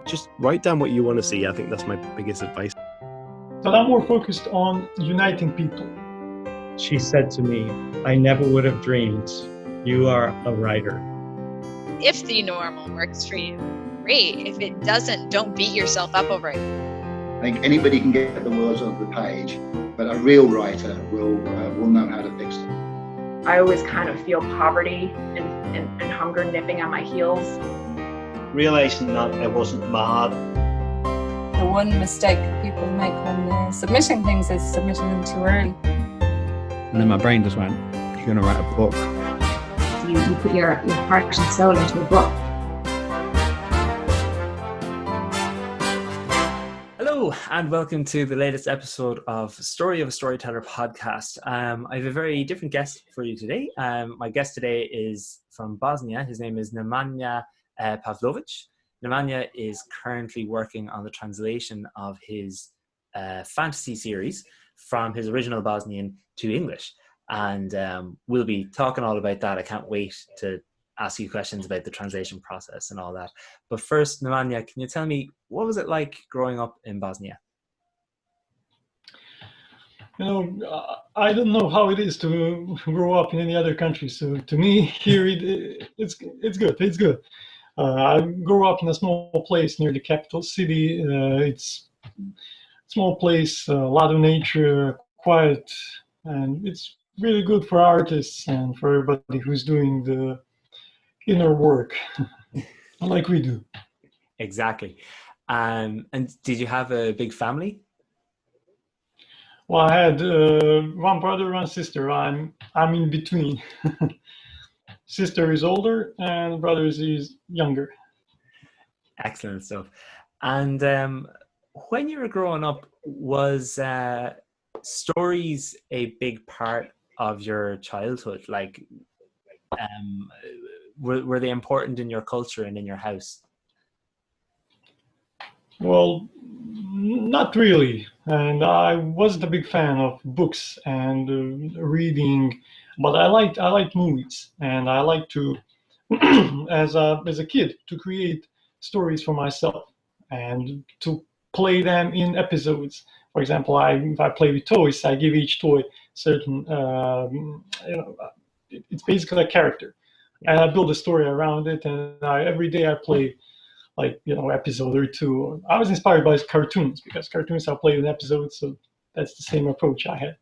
just write down what you want to see. I think that's my biggest advice. But I'm more focused on uniting people. She said to me, I never would have dreamed you are a writer. If the normal works for you, great. If it doesn't, don't beat yourself up over it. I think anybody can get the words on the page, but a real writer will know how to fix it. I always kind of feel poverty and hunger nipping at my heels. Realizing that I wasn't mad. The one mistake people make when they're submitting things is submitting them too early. And then my brain just went, you're going to write a book. You put your heart and soul into a book. Hello and welcome to the latest episode of Story of a Storyteller podcast. I have a very different guest for you today. My guest today is from Bosnia. His name is Nemanja Pavlović. Nemanja is currently working on the translation of his fantasy series from his original Bosnian to English. And we'll be talking all about that. I can't wait to ask you questions about the translation process and all that. But first, Nemanja, can you tell me, what was it like growing up in Bosnia? I don't know how it is to grow up in any other country. So to me, here it's good. It's good. I grew up in a small place near the capital city. It's a small place, a lot of nature, quiet, and it's really good for artists and for everybody who's doing the inner work like we do. Exactly. And did you have a big family? Well, I had one brother, one sister. I'm in between. Sister is older and brother is younger. Excellent stuff. And when you were growing up, was stories a big part of your childhood? Like, were they important in your culture and in your house? Well, not really. And I wasn't a big fan of books and reading, but I liked movies, and I liked to, as a kid, to create stories for myself and to play them in episodes. For example, if I play with toys, I give each toy certain, it's basically a character, and I build a story around it. And every day I play, episode or two. I was inspired by cartoons because cartoons are played in episodes, so that's the same approach I had.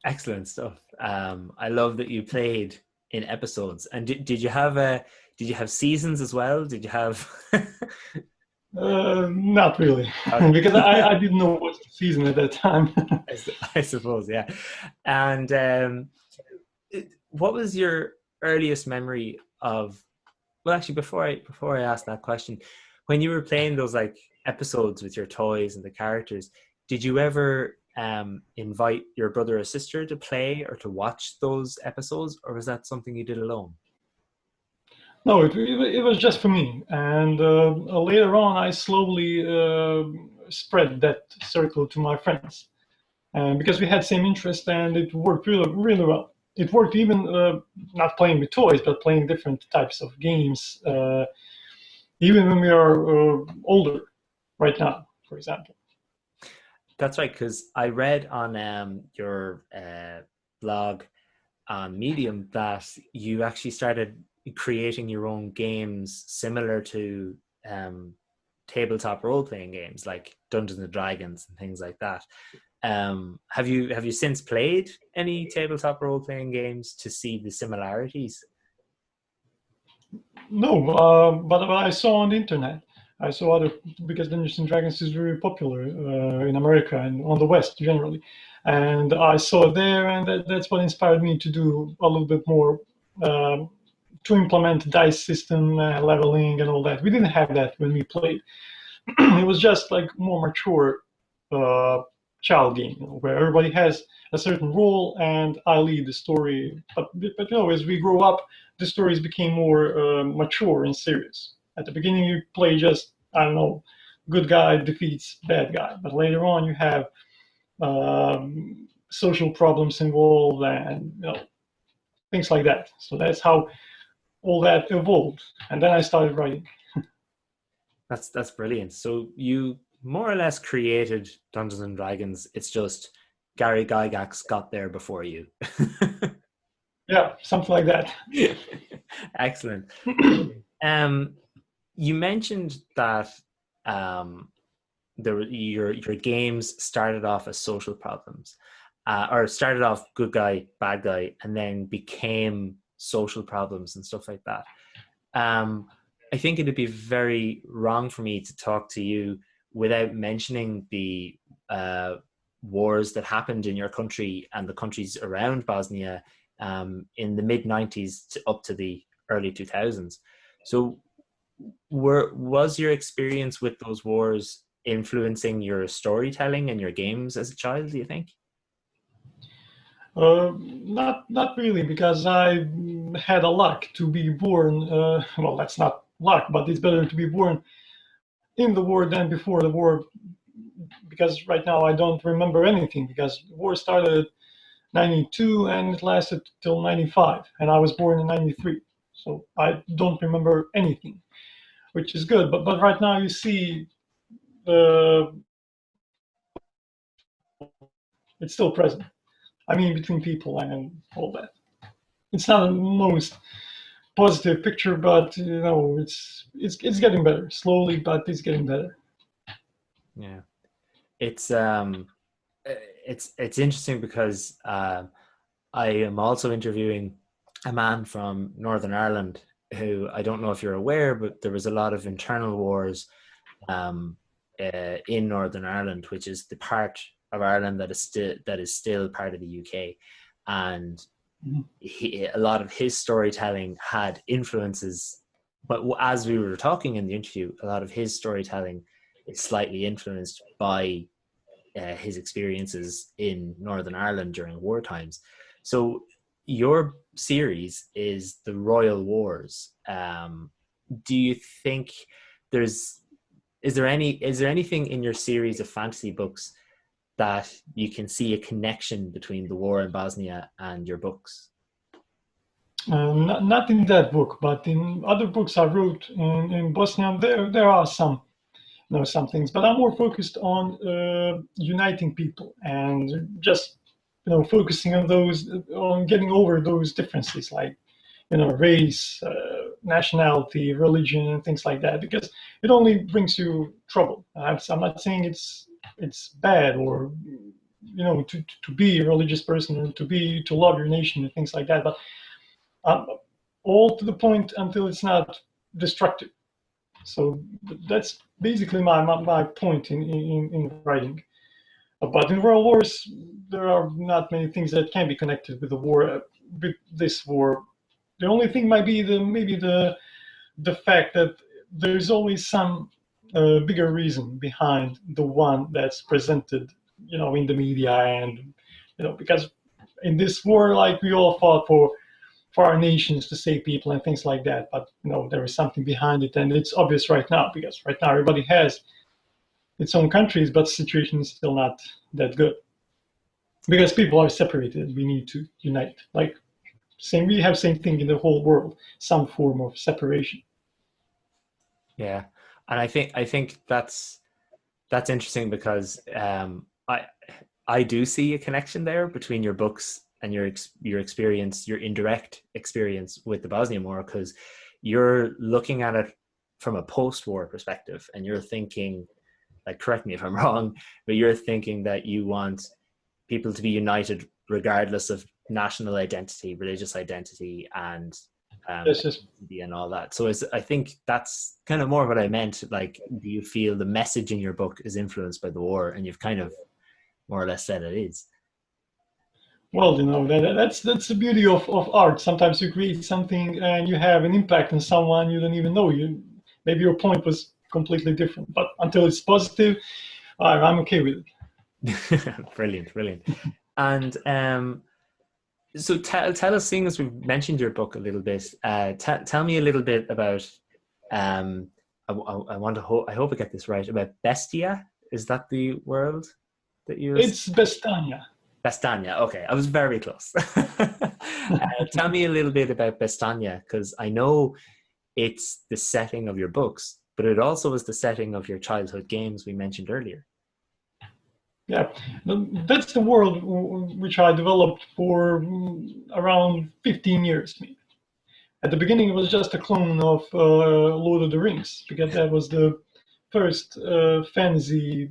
Excellent stuff. I love that you played in episodes. And did you have seasons as well? Did you have? Not really, because I didn't know what's the season at that time. I suppose, yeah. And what was your earliest memory of? Well, actually, before I ask that question, when you were playing those episodes with your toys and the characters, did you ever invite your brother or sister to play or to watch those episodes, or was that something you did alone? No, it was just for me. And later on, I slowly spread that circle to my friends, because we had same interest, and it worked really, really well. It worked even not playing with toys, but playing different types of games, even when we are older, right now, for example. That's right, because I read on your blog on Medium that you actually started creating your own games similar to tabletop role-playing games like Dungeons and Dragons and things like that. Have you since played any tabletop role-playing games to see the similarities? No, but I saw on the internet. I saw because Dungeons and Dragons is very popular in America and on the West generally. And I saw there, and that's what inspired me to do a little bit more, to implement dice system, leveling and all that. We didn't have that when we played. It was just more mature child game, where everybody has a certain role and I lead the story. But as we grow up, the stories became more mature and serious. At the beginning, you play just, good guy defeats bad guy. But later on, you have social problems involved and things like that. So that's how all that evolved. And then I started writing. That's brilliant. So you more or less created Dungeons and Dragons. It's just Gary Gygax got there before you. Yeah, something like that. Excellent. You mentioned that your games started off as social problems, or started off good guy, bad guy, and then became social problems and stuff like that. I think it'd be very wrong for me to talk to you without mentioning the wars that happened in your country and the countries around Bosnia in the mid-90s up to the early 2000s. So was your experience with those wars influencing your storytelling and your games as a child, do you think? Not really, because I had a luck to be born. Well, that's not luck, but it's better to be born in the war than before the war, because right now I don't remember anything, because the war started at 92 and it lasted till 95, and I was born in 93, so I don't remember anything, which is good. But right now you see it's still present. I mean, between people and all that. It's not the most positive picture, but you know, it's getting better slowly, but it's getting better. Yeah, it's interesting because I am also interviewing a man from Northern Ireland who, I don't know if you're aware, but there was a lot of internal wars in Northern Ireland, which is the part of Ireland that is still part of the UK, and a lot of his storytelling had influences. But as we were talking in the interview, a lot of his storytelling is slightly influenced by his experiences in Northern Ireland during war times. So your series is the Royal Wars. Do you think is there anything in your series of fantasy books that you can see a connection between the war in Bosnia and your books? Not in that book, but in other books I wrote in Bosnia, there are some things, but I'm more focused on uniting people and just focusing on getting over those differences, like race, nationality, religion, and things like that, because it only brings you trouble. I'm not saying it's bad, or to be a religious person, or to love your nation and things like that, but all to the point until it's not destructive. So that's basically my point in writing. But in World Wars, there are not many things that can be connected with the war, with this war. The only thing might be the fact that there's always some bigger reason behind the one that's presented, in the media, and because in this war, like, we all fought for our nations to save people and things like that. But there is something behind it, and it's obvious right now, because right now everybody has its own countries, but the situation is still not that good because people are separated. We need to unite. Like, we have same thing in the whole world, some form of separation. Yeah, and I think that's interesting, because I do see a connection there between your books and your experience, your indirect experience with the Bosnian War, because you're looking at it from a post-war perspective, and you're thinking, like, correct me if I'm wrong, but you're thinking that you want people to be united regardless of national identity, religious identity, and and all that. So I think that's kind of more what I meant. Like, do you feel the message in your book is influenced by the war? And you've kind of more or less said it is. Well, that's the beauty of art. Sometimes you create something and you have an impact on someone you don't even know. Maybe your point was completely different, but until it's positive, I'm okay with it. Brilliant. And so tell us, seeing as we've mentioned your book a little bit, tell me a little bit about, I hope I get this right, about Bestia. Is that the world that you... It's Bestania. Bestania, okay. I was very close. Tell me a little bit about Bestania, because I know it's the setting of your books, but it also was the setting of your childhood games we mentioned earlier. Yeah, that's the world which I developed for around 15 years. At the beginning, it was just a clone of Lord of the Rings, because that was the first fantasy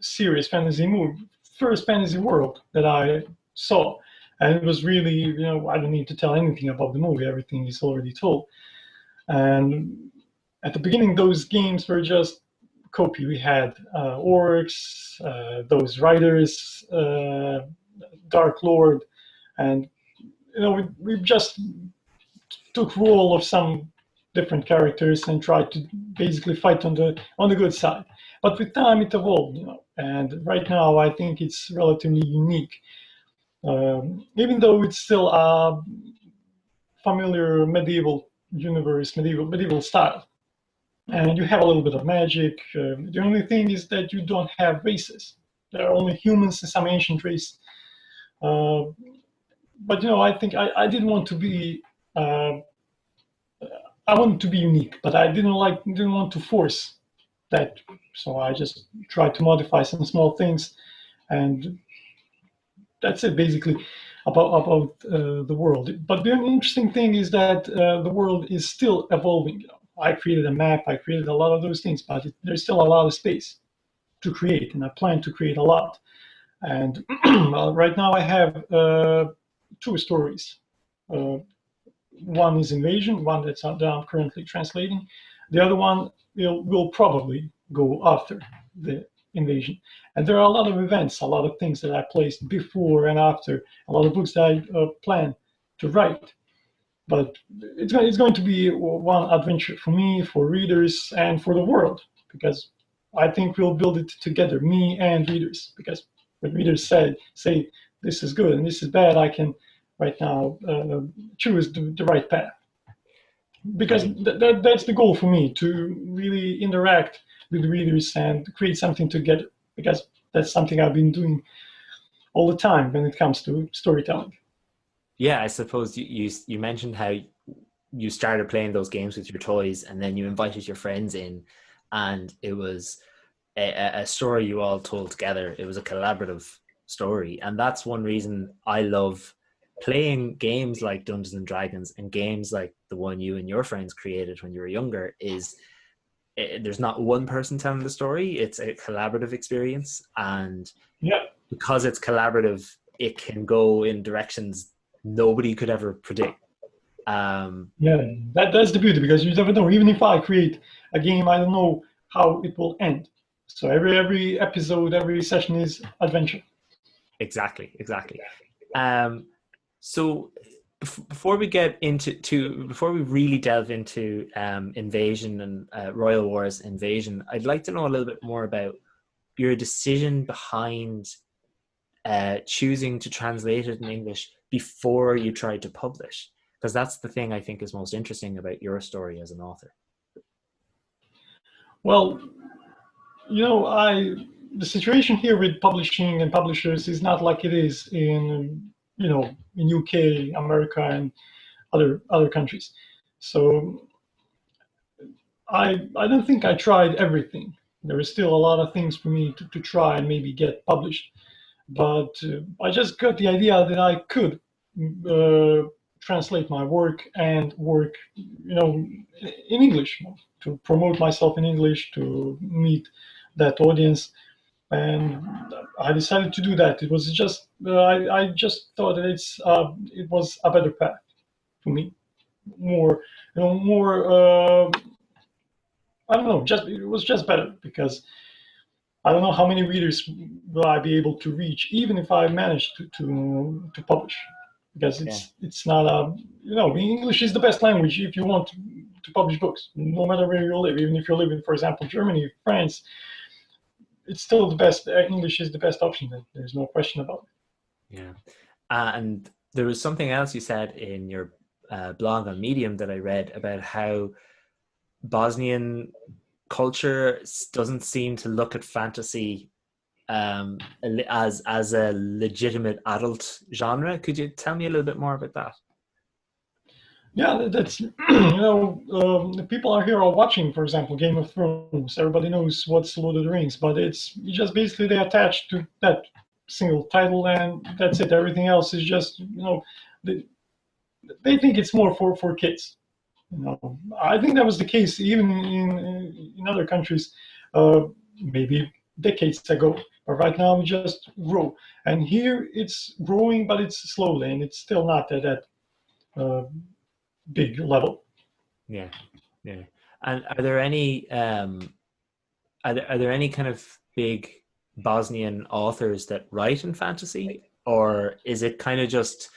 series, fantasy movie, first fantasy world that I saw. And it was really, I don't need to tell anything about the movie, everything is already told. And at the beginning, those games were just copy. We had orcs, those riders, Dark Lord, and we just took role of some different characters and tried to basically fight on the good side. But with time, it evolved, and right now I think it's relatively unique. Even though it's still a familiar medieval universe, medieval style. And you have a little bit of magic. The only thing is that you don't have races. There are only humans and some ancient race. But I think I didn't want to be. I wanted to be unique, but I didn't want to force that. So I just tried to modify some small things, and that's it basically about the world. But the interesting thing is that the world is still evolving. I created a map, I created a lot of those things, but there's still a lot of space to create, and I plan to create a lot. And right now I have 2 stories. One is Invasion, one that I'm currently translating. The other one will probably go after the Invasion. And there are a lot of events, a lot of things that I placed before and after, a lot of books that I plan to write. But it's going to be one adventure for me, for readers, and for the world, because I think we'll build it together, me and readers. Because when readers say this is good and this is bad, I can right now choose the right path. Because that's the goal for me, to really interact with the readers and create something together. Because that's something I've been doing all the time when it comes to storytelling. Yeah, I suppose you mentioned how you started playing those games with your toys, and then you invited your friends in, and it was a story you all told together. It was a collaborative story, and that's one reason I love playing games like Dungeons and Dragons and games like the one you and your friends created when you were younger. Is there's not one person telling the story, it's a collaborative experience, and because it's collaborative, it can go in directions nobody could ever predict. That's the beauty, because you never know. Even if I create a game, I don't know how it will end. So every episode, every session is adventure. Exactly. So before we get before we really delve into Invasion and Royal Wars Invasion, I'd like to know a little bit more about your decision behind choosing to translate it in English before you tried to publish, because that's the thing I think is most interesting about your story as an author. Well, the situation here with publishing and publishers is not like it is in UK, America, and other countries. So I don't think I tried everything. There is still a lot of things for me to try and maybe get published. But I just got the idea that I could translate my work and work, in English, to promote myself in English, to meet that audience. And I decided to do that. It was just I just thought that it was a better path for me. More. I don't know. It was just better, because I don't know how many readers will I be able to reach, even if I manage to publish, because it's not English is the best language if you want to publish books, no matter where you live. Even if you live in, for example, Germany, France, it's still the best. English is the best option. There's no question about it. Yeah, and there was something else you said in your blog on Medium that I read about how Bosnian culture doesn't seem to look at fantasy as a legitimate adult genre. Could you tell me a little bit more about that? Yeah, that's people are here are watching, for example, Game of Thrones. Everybody knows what's Lord of the Rings, but it's just basically they attach to that single title, and that's it. Everything else is just they think it's more for kids. I think that was the case even in other countries, maybe decades ago. But right now we just grow, and here it's growing, but it's slowly, and it's still not at that big level. Yeah, yeah. And are there any are there any kind of big Bosnian authors that write in fantasy, or is it kind of just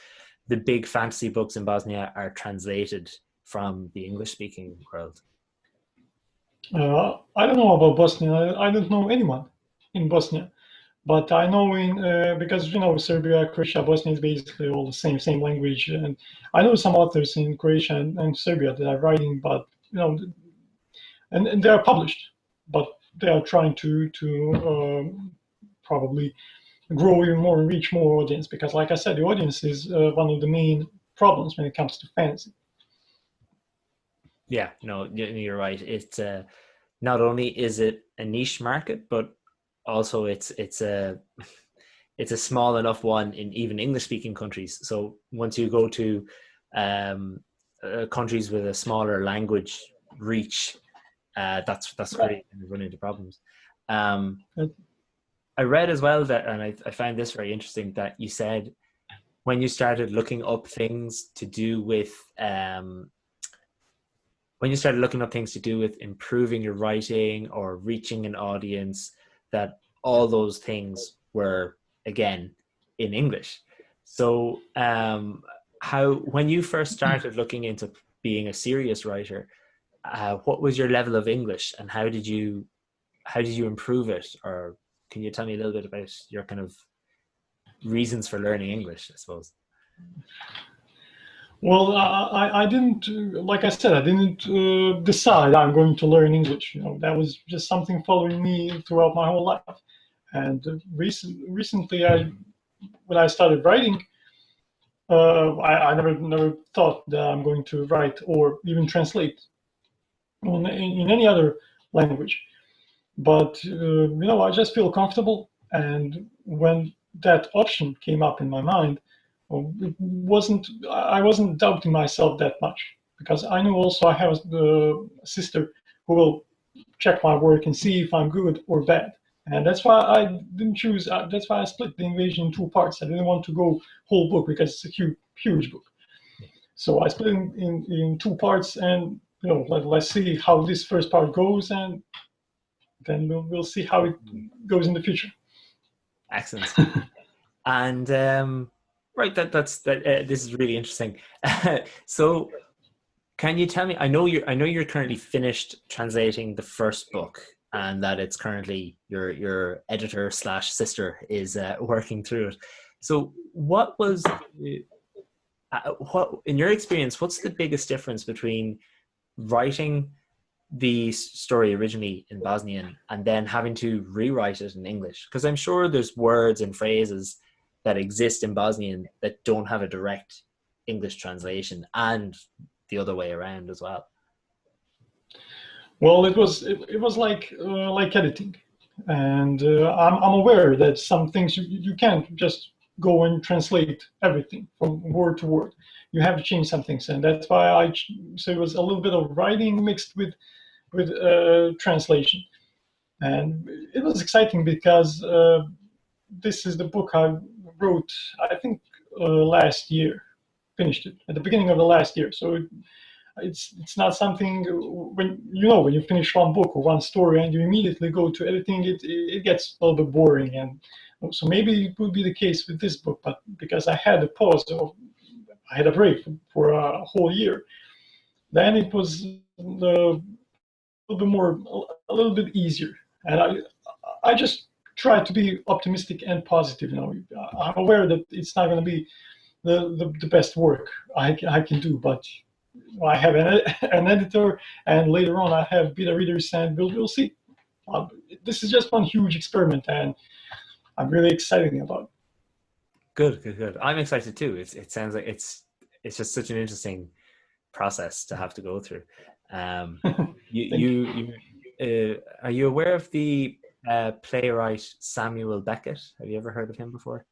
the big fantasy books in Bosnia are translated from the English-speaking world? I don't know about Bosnia. I don't know anyone in Bosnia, but I know because Serbia, Croatia, Bosnia is basically all the same language, and I know some authors in Croatia and Serbia that are writing, but and they are published, but they are trying to probably grow even more and reach more audience, because like I said, the audience is one of the main problems when it comes to fantasy. Yeah, no, you're right. It's not only is it a niche market, but also it's a small enough one in even English-speaking countries. So once you go to countries with a smaller language reach, that's where you run into problems. I read as well that, and I found this very interesting, that you said when you started looking up things to do with improving your writing or reaching an audience, that all those things were again in English. So when you first started looking into being a serious writer, what was your level of English, and how did you improve it? Or can you tell me a little bit about your kind of reasons for learning English, I suppose? Well, I didn't, like I said, I didn't decide I'm going to learn English. That was just something following me throughout my whole life. And recently, when I started writing, I never thought that I'm going to write or even translate in any other language. But I just feel comfortable, and when that option came up in my mind, I wasn't doubting myself that much, because I knew also I have a sister who will check my work and see if I'm good or bad. And that's why I didn't choose. That's why I split the invasion in two parts. I didn't want to go whole book because it's a huge book. So I split it in two parts, and let's see how this first part goes, and then we'll see how it goes in the future. Excellent. And right, this is really interesting. So, can you tell me? I know you're currently finished translating the first book, and that it's currently your editor / sister is working through it. So, what in your experience, what's the biggest difference between writing the story originally in Bosnian and then having to rewrite it in English? Because I'm sure there's words and phrases that exist in Bosnian that don't have a direct English translation, and the other way around as well. Well, it was like editing, and I'm aware that some things you can't just go and translate everything from word to word. You have to change some things, and that's why so it was a little bit of writing mixed with translation, and it was exciting because this is the book I wrote, I think last year, finished it at the beginning of the last year. So it's not something when you finish one book or one story and you immediately go to editing it gets a little bit boring. And so maybe it would be the case with this book, but because I had a pause, I had a break for a whole year, then it was a little bit easier. And I just try to be optimistic and positive. I'm aware that it's not going to be the best work I can do, but I have an editor, and later on I have beta readers, and we'll see. This is just one huge experiment, and I'm really excited about it. Good. I'm excited too. It sounds like it's just such an interesting process to have to go through. Are you aware of the playwright Samuel Beckett? Have you ever heard of him before?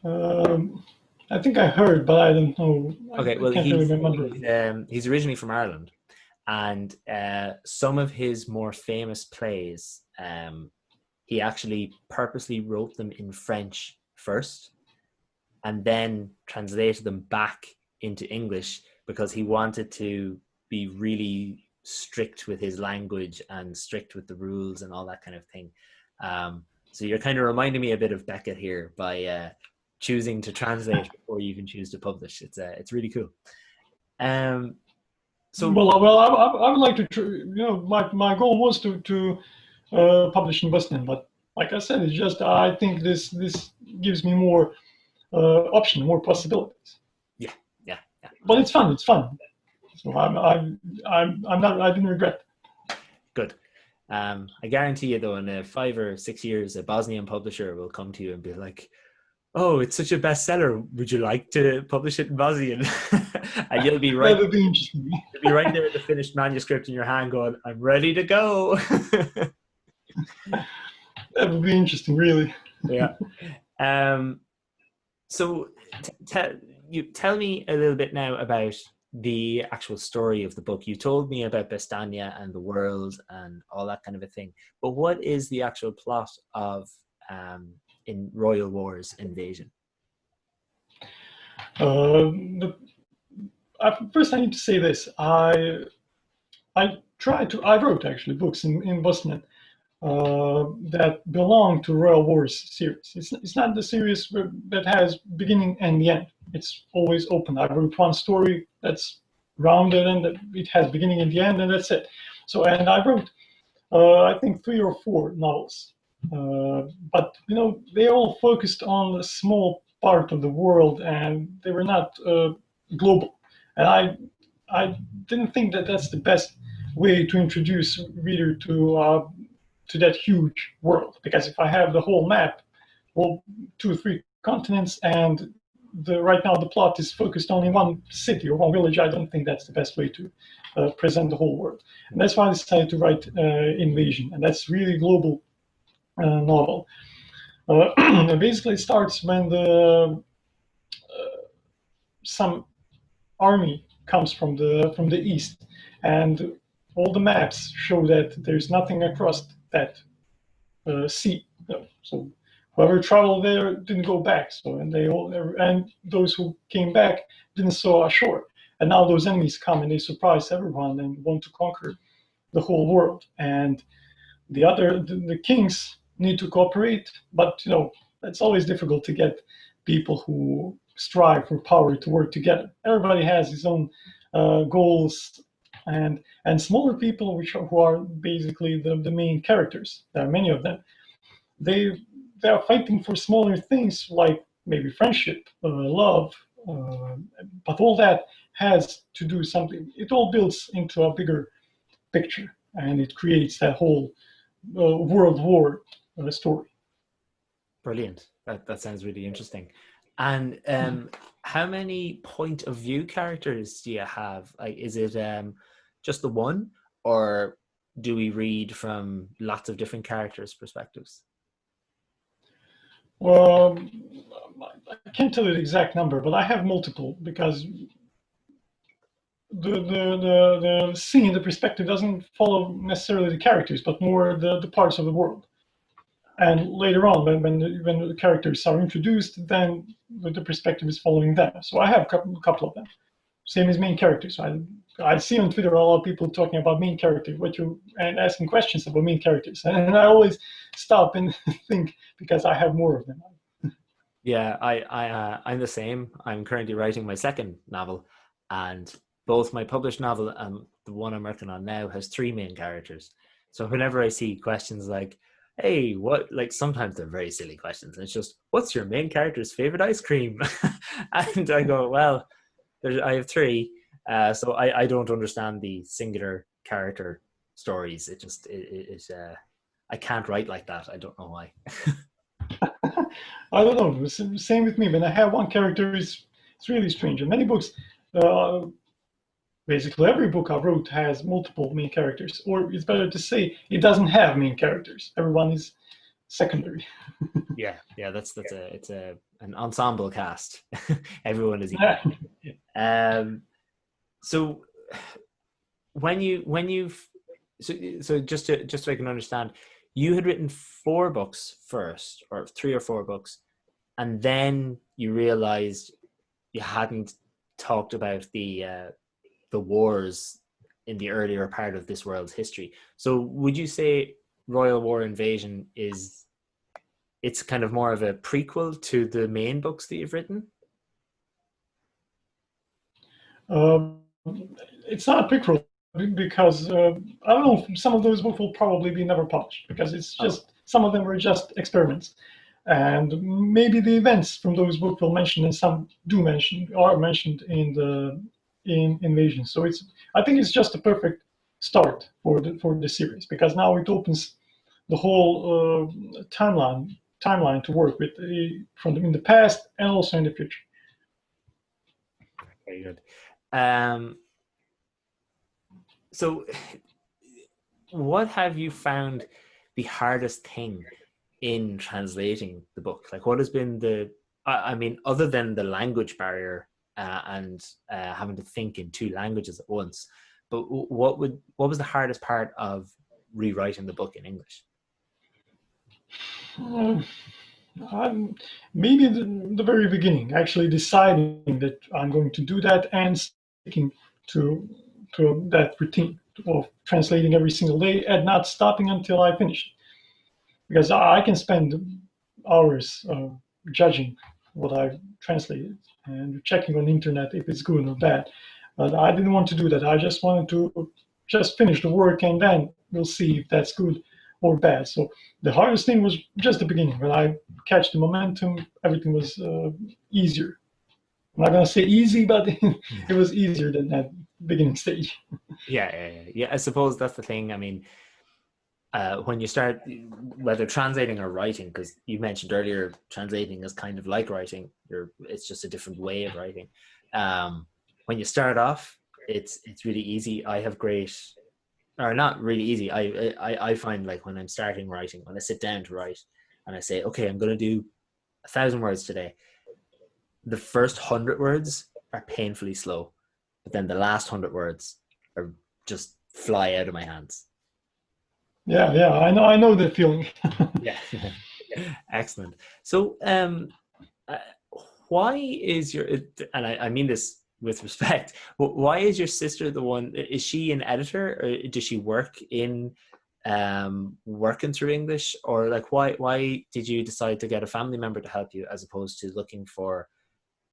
I think I heard, but I don't know. Okay, well, I can't really remember. He's originally from Ireland, and some of his more famous plays, he actually purposely wrote them in French first, and then translated them back into English because he wanted to be really strict with his language and strict with the rules and all that kind of thing. So you're kind of reminding me a bit of Beckett here by choosing to translate before you even choose to publish. It's really cool. So I would like to, my goal was to publish in Bosnian, but like I said, it's just I think this gives me more option, more possibilities. Yeah. But it's fun. So I didn't regret. Good. I guarantee you, though, in 5 or 6 years, a Bosnian publisher will come to you and be like, "Oh, it's such a bestseller. Would you like to publish it in Bosnian?" And you'll be right. That would be interesting. You'll be right there with the finished manuscript in your hand, going, "I'm ready to go." That would be interesting, really. Yeah. So, tell me a little bit now about the actual story of the book. You told me about Bosnia and the world and all that kind of a thing, but what is the actual plot of in Royal Wars Invasion? First, I need to say this. I wrote actually books in Bosnian that belong to Royal Wars series. It's not the series that has beginning and the end. It's always open. I wrote one story that's rounded and it has beginning and the end, and that's it. So, and I wrote, I think 3 or 4 novels. But they all focused on a small part of the world, and they were not global. And I didn't think that that's the best way to introduce reader to that huge world, because if I have the whole map, well, 2 or 3 continents, and right now the plot is focused only in one city or one village, I don't think that's the best way to present the whole world. And that's why I decided to write Invasion, and that's really global novel. Basically, it starts when some army comes from the east, and all the maps show that there's nothing across that sea. So whoever traveled there didn't go back. So and those who came back didn't saw ashore. And now those enemies come and they surprise everyone and want to conquer the whole world. And the kings need to cooperate, but it's always difficult to get people who strive for power to work together. Everybody has his own goals, and smaller people, who are basically the main characters. There are many of them. They are fighting for smaller things like maybe friendship, love, but all that has to do something. It all builds into a bigger picture, and it creates that whole World War story. Brilliant. That sounds really interesting. And how many point of view characters do you have? Like, is it just the one, or do we read from lots of different characters' perspectives? Well, I can't tell you the exact number, but I have multiple, because the scene, the perspective doesn't follow necessarily the characters, but more the parts of the world. And later on, when the characters are introduced, then the perspective is following them. So I have a couple of them. Same as main characters. I see on Twitter a lot of people talking about main characters, and asking questions about main characters, and I always stop and think, because I have more of them. Yeah, I'm the same. I'm currently writing my 2nd novel, and both my published novel and the one I'm working on now has 3 main characters. So whenever I see questions like, "Hey, what?" like sometimes they're very silly questions, and it's just, "What's your main character's favorite ice cream?" And I go, well, I have 3, so I don't understand the singular character stories. It just I can't write like that. I don't know why. I don't know. Same with me. When I have one character, it's really strange. In many books, basically every book I wrote has multiple main characters, or it's better to say it doesn't have main characters. Everyone is secondary. Yeah, it's an ensemble cast. Everyone is Yeah. equal. So so just so I can understand, you had written 4 books first, or 3 or 4 books, and then you realized you hadn't talked about the wars in the earlier part of this world's history. So would you say Royal War Invasion it's kind of more of a prequel to the main books that you've written? It's not a prequel because I don't know, some of those books will probably be never published because it's just some of them were just experiments, and maybe the events from those books will mention, and some are mentioned in Invasion. So I think it's just a perfect start for the series, because now it opens the whole timeline to work with in the past and also in the future. Very good. So what have you found the hardest thing in translating the book? Like, what has been other than the language barrier and having to think in 2 languages at once, but what was the hardest part of rewriting the book in English? Maybe the very beginning, actually deciding that I'm going to do that and sticking to that routine of translating every single day and not stopping until I finish it. Because I can spend hours judging what I've translated and checking on the internet if it's good or bad. But I didn't want to do that. I just wanted to just finish the work, and then we'll see if that's good or bad. So the hardest thing was just the beginning. When I catch the momentum, everything was easier. I'm not gonna say easy, but it was easier than that beginning stage. Yeah. I suppose that's the thing. I mean, when you start, whether translating or writing, because you mentioned earlier, translating is kind of like writing. It's just a different way of writing. When you start off, it's really easy. I have not really easy. I find, like, when I'm starting writing, when I sit down to write and I say, okay, I'm going to do 1,000 words today, the first 100 words are painfully slow, but then the last 100 words are just fly out of my hands. Yeah, I know the feeling. Yeah. Excellent. So why is and I mean this with respect, why is your sister the one? Is she an editor, or does she work in working through English, or like why did you decide to get a family member to help you as opposed to looking for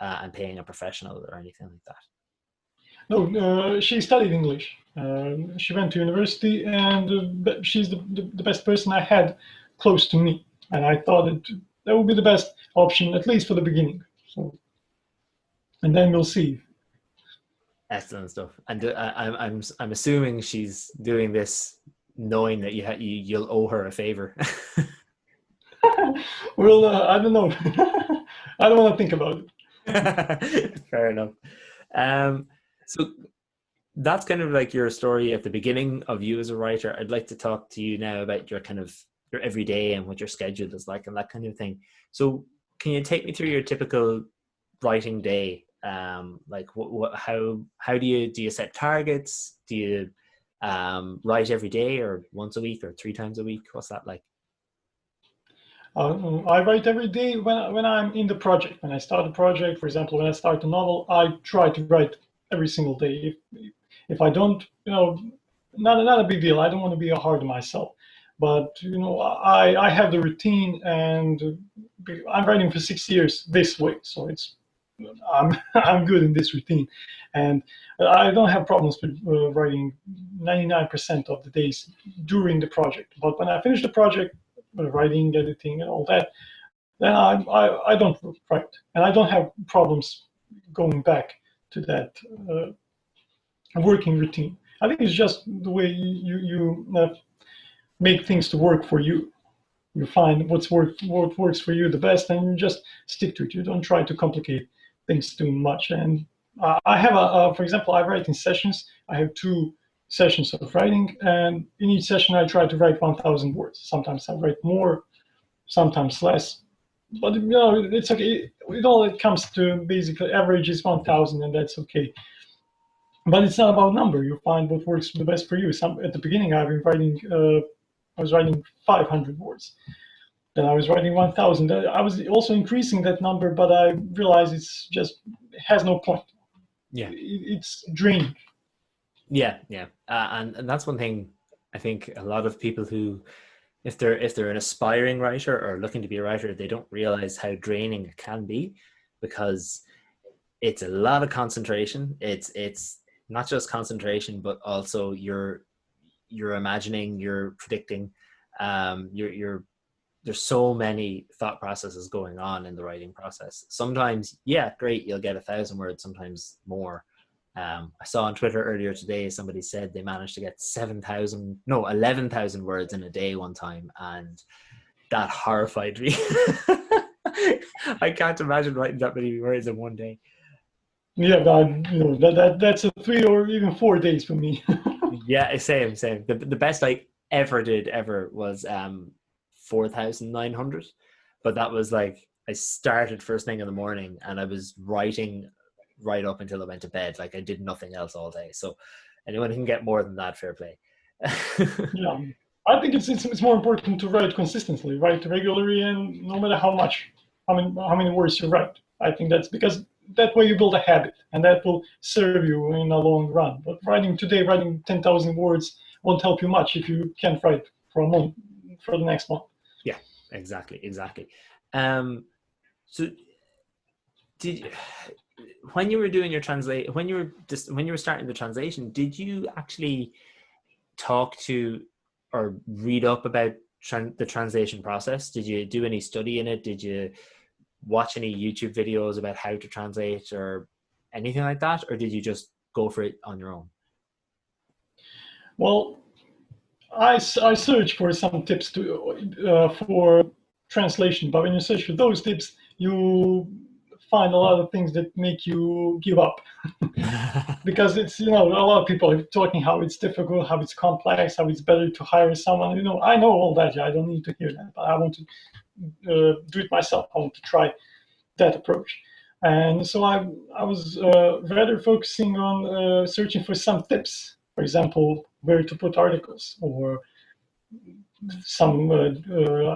and paying a professional or anything like that? No, she studied English. She went to university, and she's the best person I had close to me, and I thought that would be the best option, at least for the beginning. So, and then we'll see. Excellent stuff. And I'm assuming she's doing this knowing that you'll owe her a favor. Well, I don't know. I don't want to think about it. Fair enough. So that's kind of like your story at the beginning of you as a writer. I'd like to talk to you now about your everyday and what your schedule is like and that kind of thing. So can you take me through your typical writing day? Like how do you set targets? Do you write every day, or once a week, or 3 times a week? What's that like? I write every day when I'm in the project. When I start a project, for example, when I start a novel, I try to write every single day. If I don't, not a big deal. I don't want to be hard on myself, but I have the routine, and I'm writing for 6 years this way, so I'm good in this routine, and I don't have problems with writing 99% of the days during the project. But when I finish the project, writing, editing, and all that, then I don't write, and I don't have problems going back to that working routine. I think it's just the way you make things to work for you. You find what works for you the best, and you just stick to it. You don't try to complicate things too much. And I have for example, I write in sessions. I have 2 sessions of writing, and in each session I try to write 1,000 words. Sometimes I write more, sometimes less. But it's okay. It comes to basically average is 1,000, and that's okay. But it's not about number. You find what works the best for you. At the beginning, I was writing 500 words. Then I was writing 1,000. I was also increasing that number, but I realized it has no point. Yeah, it's draining. Yeah. And that's one thing I think a lot of people who, if they're an aspiring writer or looking to be a writer, they don't realize how draining it can be, because it's a lot of concentration. It's not just concentration, but also you're imagining, you're predicting, there's so many thought processes going on in the writing process. Sometimes, yeah, great, you'll get 1,000 words, sometimes more. I saw on Twitter earlier today, somebody said they managed to get 11,000 words in a day one time, and that horrified me. I can't imagine writing that many words in one day. Yeah, that's 3 or even 4 days for me. Yeah, same. The best I ever did was 4,900, but that was like, I started first thing in the morning and I was writing right up until I went to bed. Like, I did nothing else all day. So anyone who can get more than that, fair play. Yeah, I think it's more important to write consistently, write regularly, and no matter how many words you write. I think that's because that way you build a habit, and that will serve you in the long run. But writing 10,000 words won't help you much if you can't write for a month, for the next month. Yeah, exactly. So when you were doing your when you were starting the translation, did you actually talk to or read up about the translation process? Did you do any study in it? Did you watch any YouTube videos about how to translate or anything like that? Or did you just go for it on your own? Well, I searched for some tips for translation, but when you search for those tips, you find a lot of things that make you give up. Because it's, a lot of people are talking how it's difficult, how it's complex, how it's better to hire someone. I know all that. I don't need to hear that, but I want to do it myself. I want to try that approach. And so I was rather focusing on searching for some tips. For example, where to put articles, or some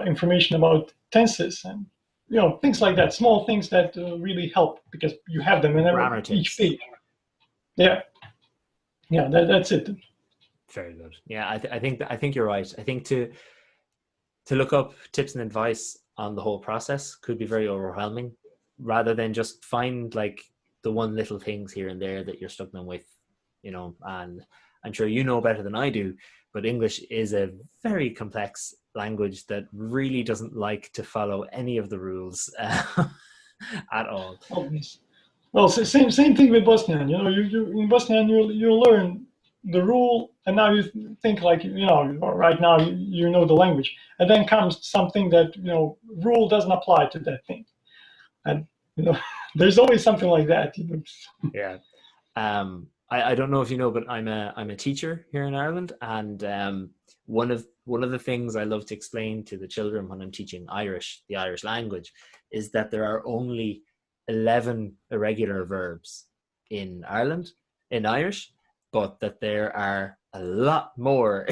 information about tenses, and things like that. Small things that really help, because you have them in each page. Yeah, that's it. Very good. Yeah, I think you're right. I think to look up tips and advice on the whole process could be very overwhelming, rather than just find like the one little things here and there that you're struggling with, and I'm sure you know better than I do, but English is a very complex language that really doesn't like to follow any of the rules at all. Well, same thing with Bosnian. You in Bosnian you learn the rule, and now you think like right now you know the language, and then comes something that rule doesn't apply to that thing, and there's always something like that. Yeah. I don't know if you know, but I'm a teacher here in Ireland, and one of the things I love to explain to the children when I'm teaching Irish, the Irish language, is that there are only 11 irregular verbs in Ireland in Irish, but that there are a lot more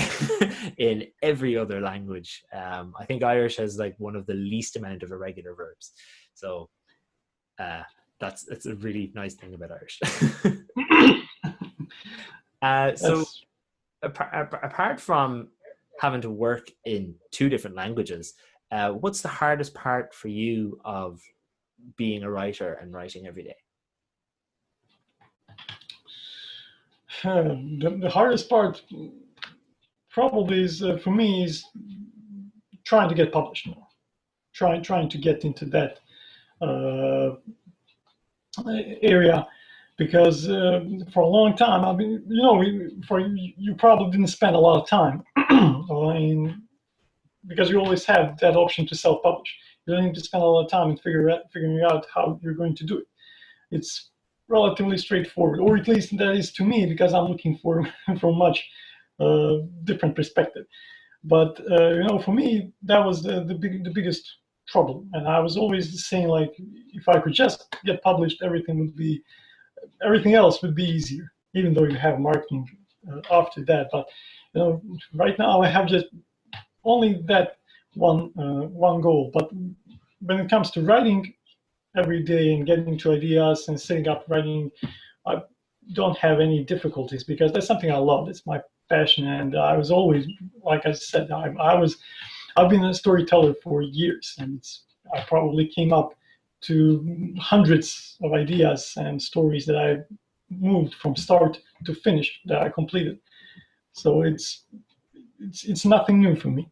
in every other language. I think Irish has like one of the least amount of irregular verbs, so that's a really nice thing about Irish. So apart from having to work in 2 different languages, what's the hardest part for you of being a writer and writing every day? The hardest part probably is for me is trying to get published now. Trying to get into that area, because for a long time I've been, you probably didn't spend a lot of time because you always have that option to self-publish. You don't need to spend a lot of time in figuring out how you're going to do it. It's relatively straightforward, or at least that is to me, because I'm looking for from much different perspective. But for me, that was the biggest trouble, and I was always saying, like, if I could just get published, everything else would be easier. Even though you have marketing after that, but right now I have just only that one goal. But when it comes to writing every day and getting to ideas and setting up writing, I don't have any difficulties, because that's something I love. It's my passion, and I was always, like I said, I've been a storyteller for years, and I probably came up to hundreds of ideas and stories that I moved from start to finish, that I completed. So it's nothing new for me.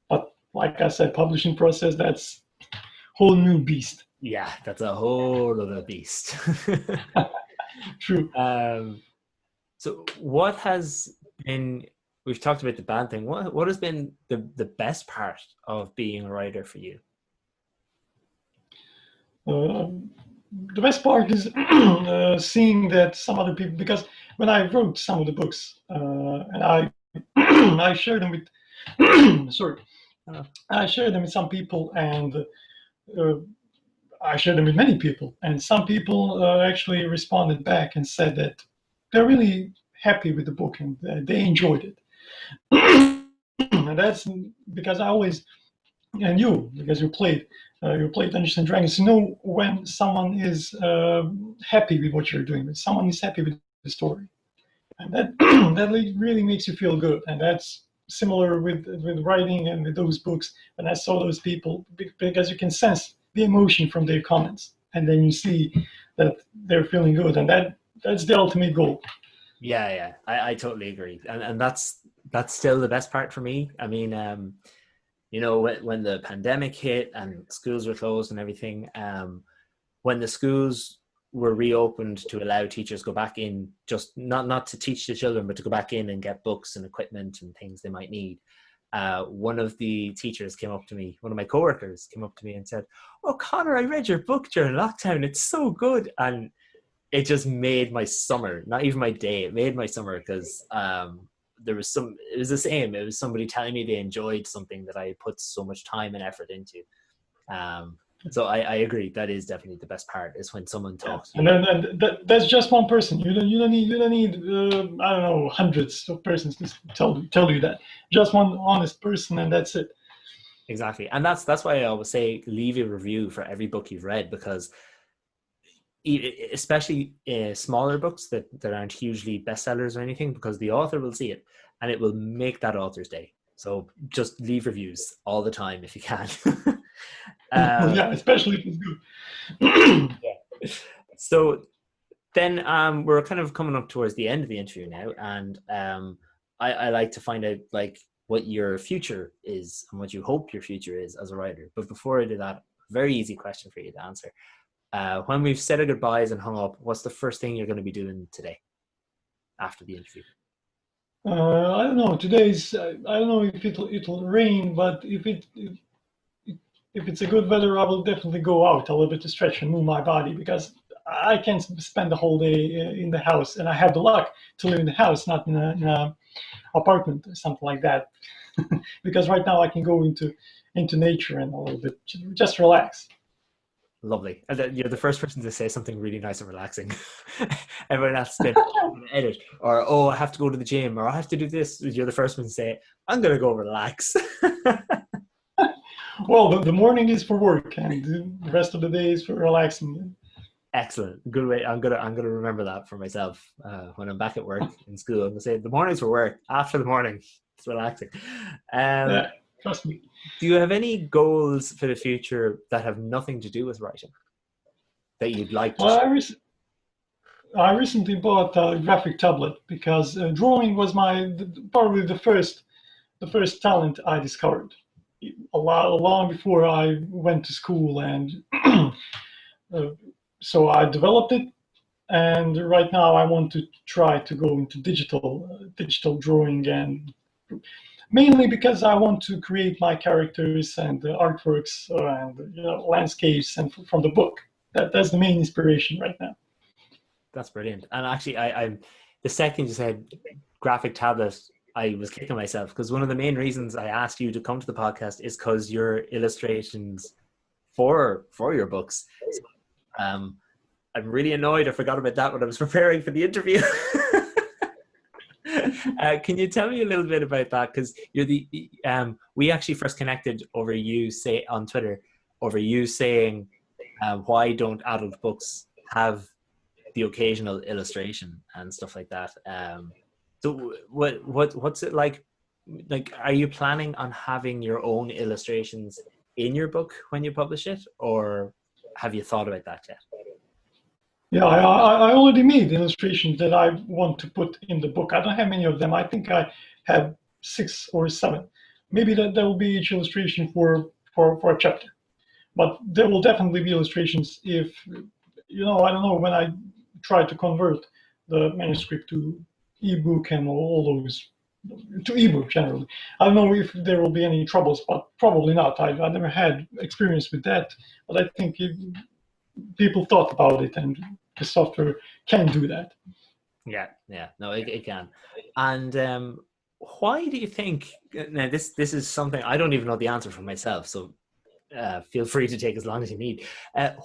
But like I said, publishing process, that's whole new beast. Yeah, that's a whole other beast. True. So what has been, we've talked about the bad thing, what has been the best part of being a writer for you? The best part is seeing that some other people, because when I wrote some of the books, and I I shared them with I shared them with some people, and I shared them with many people, and some people actually responded back and said that they're really happy with the book and they enjoyed it. And that's because I always, and because you played Dungeons and Dragons, you know when someone is happy with what you're doing, when someone is happy with the story, and that that really makes you feel good. And that's similar with writing and with those books. When I saw those people, because you can sense the emotion from their comments, and then you see that they're feeling good, and that's the ultimate goal. Yeah, I totally agree, and that's still the best part for me. I mean, when the pandemic hit and schools were closed and everything, when the schools were reopened to allow teachers go back in, just not to teach the children, but to go back in and get books and equipment and things they might need. One of the teachers came up to me, one of my coworkers came up to me and said, "Oh, Conor, I read your book during lockdown. It's so good." And it just made my summer, not even my day, it made my summer, because it was the same. It was somebody telling me they enjoyed something that I put so much time and effort into. So I agree. That is definitely the best part, is when someone talks. And then that's just one person. You don't need I don't know, hundreds of persons to tell you that. Just one honest person, and that's it. Exactly, and that's why I always say leave a review for every book you've read, because especially smaller books that aren't hugely bestsellers or anything, because the author will see it and it will make that author's day. So just leave reviews all the time if you can. Yeah, especially if it's good. Yeah. So then we're kind of coming up towards the end of the interview now, and I like to find out like what your future is and what you hope your future is as a writer. But before I do that, very easy question for you to answer. When we've said our goodbyes and hung up, what's the first thing you're going to be doing today after the interview? I don't know. Today's I don't know if it'll rain, but if it's a good weather, I will definitely go out a little bit to stretch and move my body, because I can't spend the whole day in the house, and I have the luck to live in the house, not in a apartment or something like that. Because right now I can go into nature and a little bit just relax. Lovely. And you're the first person to say something really nice and relaxing. Everyone else to edit, or oh, I have to go to the gym, or I have to do this. You're the first one to say, I'm gonna go relax. Well, the morning is for work, and the rest of the day is for relaxing. Excellent, good way. I'm gonna remember that for myself when I'm back at work in school. I'm gonna say the morning's for work. After the morning, it's relaxing. Yeah, trust me. Do you have any goals for the future that have nothing to do with writing that you'd like to? Well, I recently bought a graphic tablet, because drawing was probably the first talent I discovered. Long before I went to school, and so I developed it. And right now I want to try to go into digital drawing, and mainly because I want to create my characters and artworks and landscapes and from the book. That's the main inspiration right now. That's brilliant. And actually, I'm the second you said graphic tablet, I was kicking myself, because one of the main reasons I asked you to come to the podcast is because your illustrations for your books. So, I'm really annoyed I forgot about that when I was preparing for the interview. Can you tell me a little bit about that? Because you're we actually first connected over on Twitter over you saying, why don't adult books have the occasional illustration and stuff like that? So what's it like? Like, are you planning on having your own illustrations in your book when you publish it, or have you thought about that yet? Yeah, I already made illustrations that I want to put in the book. I don't have many of them. I think I have 6 or 7. Maybe that will be each illustration for a chapter. But there will definitely be illustrations if, I don't know, when I try to convert the manuscript to ebook and all those, to ebook generally. I don't know if there will be any troubles, but probably not. I never had experience with that, but I think people thought about it, and the software can do that. Yeah, no, it can. And why do you think? Now, this is something I don't even know the answer for myself, so feel free to take as long as you need.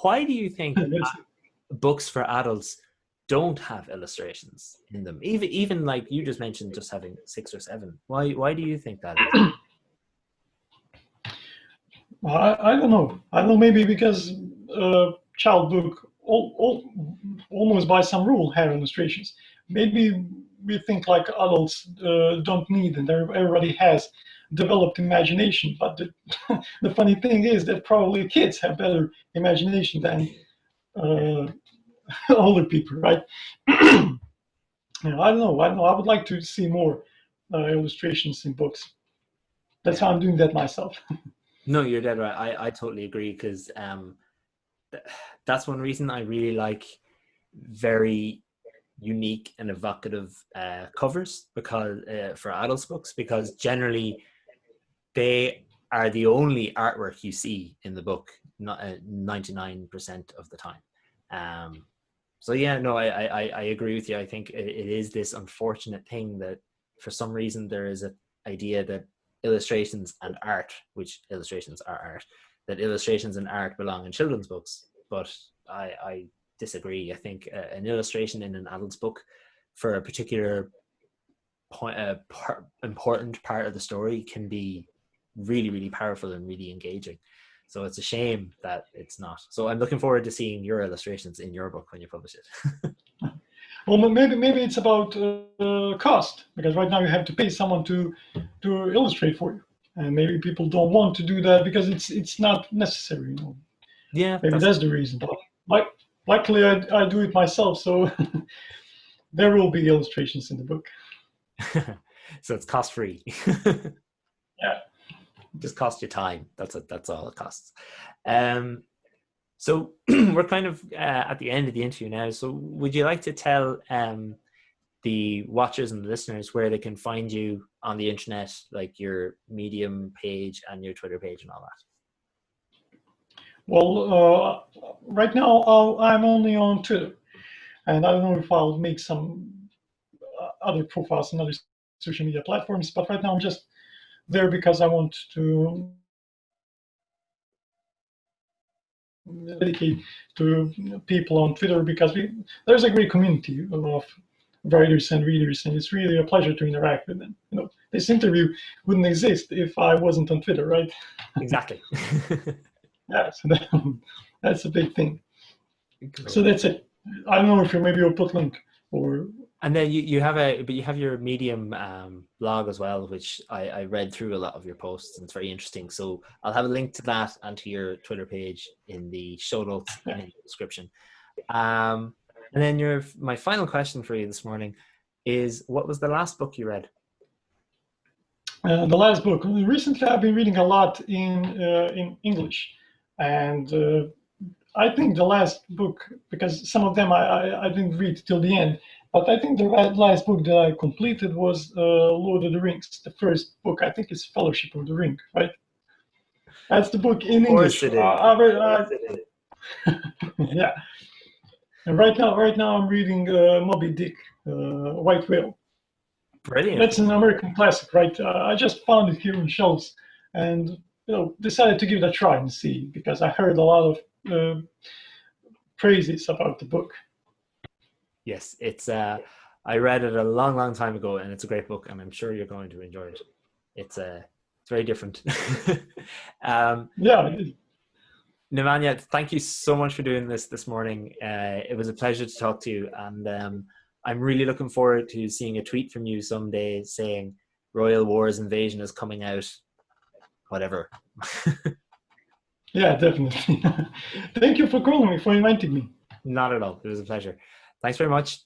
Why do you think books for adults don't have illustrations in them? Even like you just mentioned, just having 6 or 7. Why do you think that is? I don't know. I don't know. Maybe because child book almost by some rule have illustrations. Maybe we think like adults don't need, and everybody has developed imagination. But the funny thing is that probably kids have better imagination than older people, right? I don't know. I would like to see more illustrations in books. That's how I'm doing that myself. No, you're dead right. I totally agree, because that's one reason I really like very unique and evocative covers, because for adults books, because generally they are the only artwork you see in the book, not 99% of the time. So yeah, no, I agree with you. I think it is this unfortunate thing that for some reason there is an idea that illustrations and art, which illustrations are art, that illustrations and art belong in children's books. But I disagree. I think an illustration in an adult's book for a particular important part of the story can be really, really powerful and really engaging. So it's a shame that it's not. So I'm looking forward to seeing your illustrations in your book when you publish it. Well, maybe it's about cost, because right now you have to pay someone to illustrate for you, and maybe people don't want to do that because it's not necessary. Yeah, maybe that's the reason. But luckily, I do it myself, so there will be illustrations in the book. So it's cost free. Yeah, just cost you time. That's all it costs. So we're kind of at the end of the interview now. So would you like to tell the watchers and the listeners where they can find you on the internet, like your Medium page and your Twitter page and all that? Well, right now I'm only on Twitter, and I don't know if I'll make some other profiles on other social media platforms, but right now I'm just there because I want to dedicate to people on Twitter, because there's a great community of writers and readers, and it's really a pleasure to interact with them. This interview wouldn't exist if I wasn't on Twitter, right? Exactly. Yeah, so that's a big thing. Cool. So that's it. I don't know if maybe you'll put link or. And then you have your Medium blog as well, which I read through a lot of your posts, and it's very interesting. So I'll have a link to that and to your Twitter page in the show notes and in the description. And then my final question for you this morning is, what was the last book you read? The last book. Recently, I've been reading a lot in English, and I think the last book, because some of them I didn't read till the end, but I think the last book that I completed was Lord of the Rings. The first book, I think, is Fellowship of the Ring, right? That's the book in English. Of course it is. Yeah. And right now I'm reading Moby Dick, White Whale. Brilliant. That's an American classic, right? I just found it here in shelves, and decided to give it a try and see, because I heard a lot of praises about the book. Yes, it's. I read it a long time ago, and it's a great book, and I'm sure you're going to enjoy it. It's very different. Yeah. Nemanja, thank you so much for doing this morning. It was a pleasure to talk to you, and I'm really looking forward to seeing a tweet from you someday saying Royal Wars Invasion is coming out, whatever. Yeah, definitely. Thank you for calling me, for inviting me. Not at all. It was a pleasure. Thanks very much.